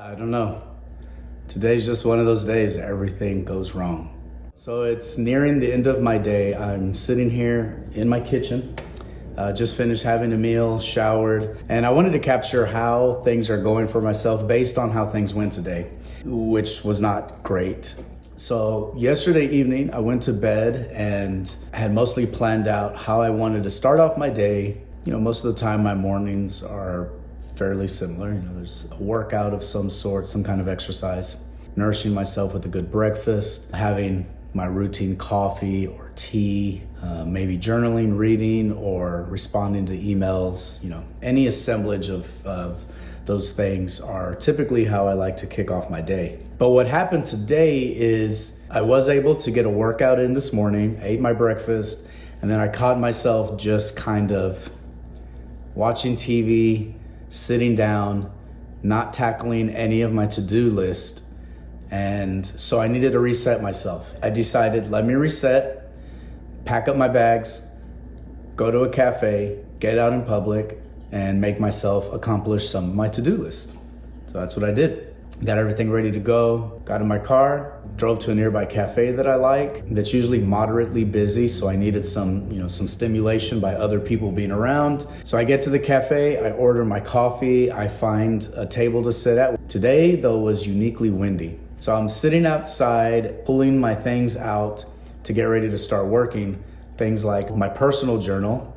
I don't know. Today's just one of those days everything goes wrong. So it's nearing the end of my day. I'm sitting here in my kitchen, just finished having a meal, showered, and I wanted to capture how things are going for myself based on how things went today, which was not great. So yesterday evening, I went to bed and had mostly planned out how I wanted to start off my day. You know, most of the time my mornings are fairly similar. You know, there's a workout of some sort, some kind of exercise, nourishing myself with a good breakfast, having my routine coffee or tea, maybe journaling, reading, or responding to emails. You know, any assemblage of those things are typically how I like to kick off my day. But what happened today is I was able to get a workout in this morning, ate my breakfast, and then I caught myself just kind of watching TV, sitting down, not tackling any of my to-do list. And so I needed to reset myself. I decided, let me reset, pack up my bags, go to a cafe, get out in public, and make myself accomplish some of my to-do list. So that's what I did. Got everything ready to go, got in my car, drove to a nearby cafe that I like, that's usually moderately busy, so I needed some stimulation by other people being around. So I get to the cafe, I order my coffee, I find a table to sit at. Today, though, was uniquely windy. So I'm sitting outside, pulling my things out to get ready to start working. Things like my personal journal,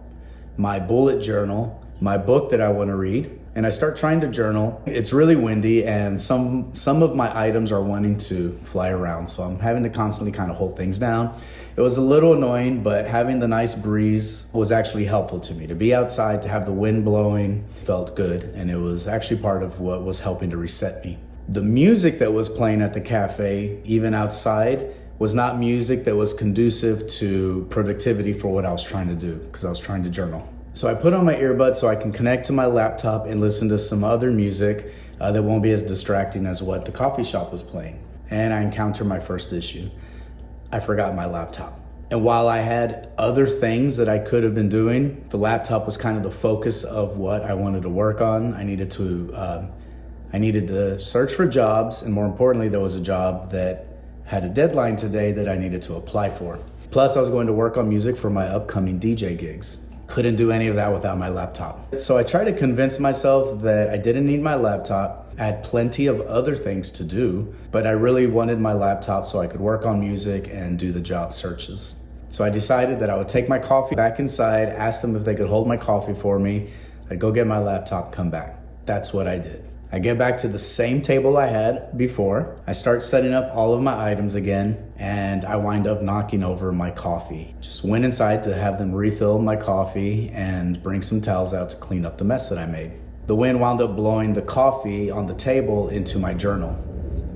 my bullet journal, my book that I want to read. And I start trying to journal. It's really windy and some of my items are wanting to fly around. So I'm having to constantly kind of hold things down. It was a little annoying, but having the nice breeze was actually helpful to me. To be outside, to have the wind blowing felt good. And it was actually part of what was helping to reset me. The music that was playing at the cafe, even outside, was not music that was conducive to productivity for what I was trying to do, because I was trying to journal. So I put on my earbuds so I can connect to my laptop and listen to some other music that won't be as distracting as what the coffee shop was playing. And I encountered my first issue. I forgot my laptop. And while I had other things that I could have been doing, the laptop was kind of the focus of what I wanted to work on. I needed to search for jobs, and more importantly, there was a job that had a deadline today that I needed to apply for. Plus, I was going to work on music for my upcoming DJ gigs. Couldn't do any of that without my laptop. So I tried to convince myself that I didn't need my laptop. I had plenty of other things to do, but I really wanted my laptop so I could work on music and do the job searches. So I decided that I would take my coffee back inside, ask them if they could hold my coffee for me. I'd go get my laptop, come back. That's what I did. I get back to the same table I had before. I start setting up all of my items again, and I wind up knocking over my coffee. Just went inside to have them refill my coffee and bring some towels out to clean up the mess that I made. The wind wound up blowing the coffee on the table into my journal.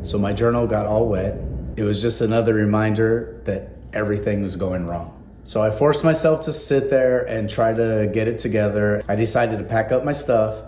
So my journal got all wet. It was just another reminder that everything was going wrong. So I forced myself to sit there and try to get it together. I decided to pack up my stuff,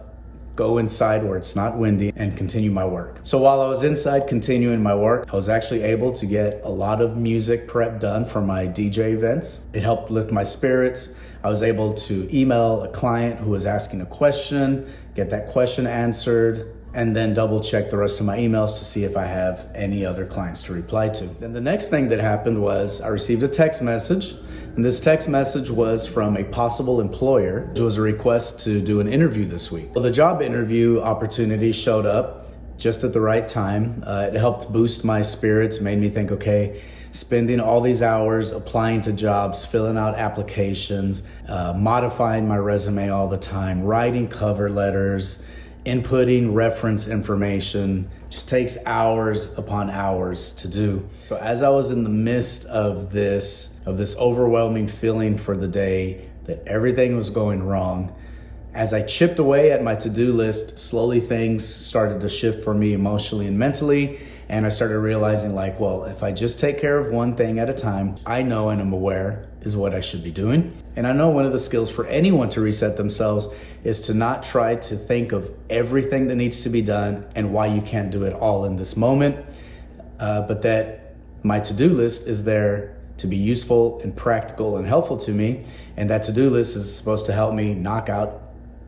go inside where it's not windy, and continue my work. So while I was inside continuing my work, I was actually able to get a lot of music prep done for my DJ events. It helped lift my spirits. I was able to email a client who was asking a question, get that question answered, and then double check the rest of my emails to see if I have any other clients to reply to. Then the next thing that happened was I received a text message. And this text message was from a possible employer. It was a request to do an interview this week. Well, the job interview opportunity showed up just at the right time. It helped boost my spirits, made me think, okay, spending all these hours applying to jobs, filling out applications, modifying my resume all the time, writing cover letters, inputting reference information, just takes hours upon hours to do. So as I was in the midst of this overwhelming feeling for the day that everything was going wrong, as I chipped away at my to-do list, slowly things started to shift for me emotionally and mentally. And I started realizing, like, well, if I just take care of one thing at a time, I know and I'm aware is what I should be doing. And I know one of the skills for anyone to reset themselves is to not try to think of everything that needs to be done and why you can't do it all in this moment, but that my to-do list is there to be useful and practical and helpful to me. And that to-do list is supposed to help me knock out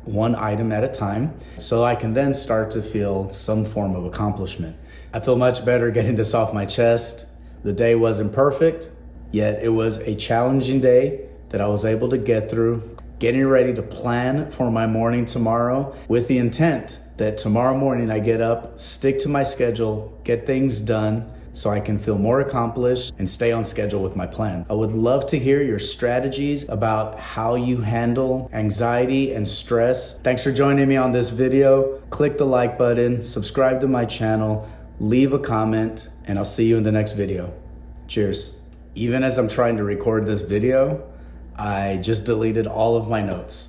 one item at a time so I can then start to feel some form of accomplishment. I feel much better getting this off my chest. The day wasn't perfect, yet it was a challenging day that I was able to get through, getting ready to plan for my morning tomorrow with the intent that tomorrow morning I get up, stick to my schedule, get things done so I can feel more accomplished and stay on schedule with my plan. I would love to hear your strategies about how you handle anxiety and stress. Thanks for joining me on this video. Click the like button, subscribe to my channel, leave a comment, and I'll see you in the next video. Cheers. Even as I'm trying to record this video, I just deleted all of my notes.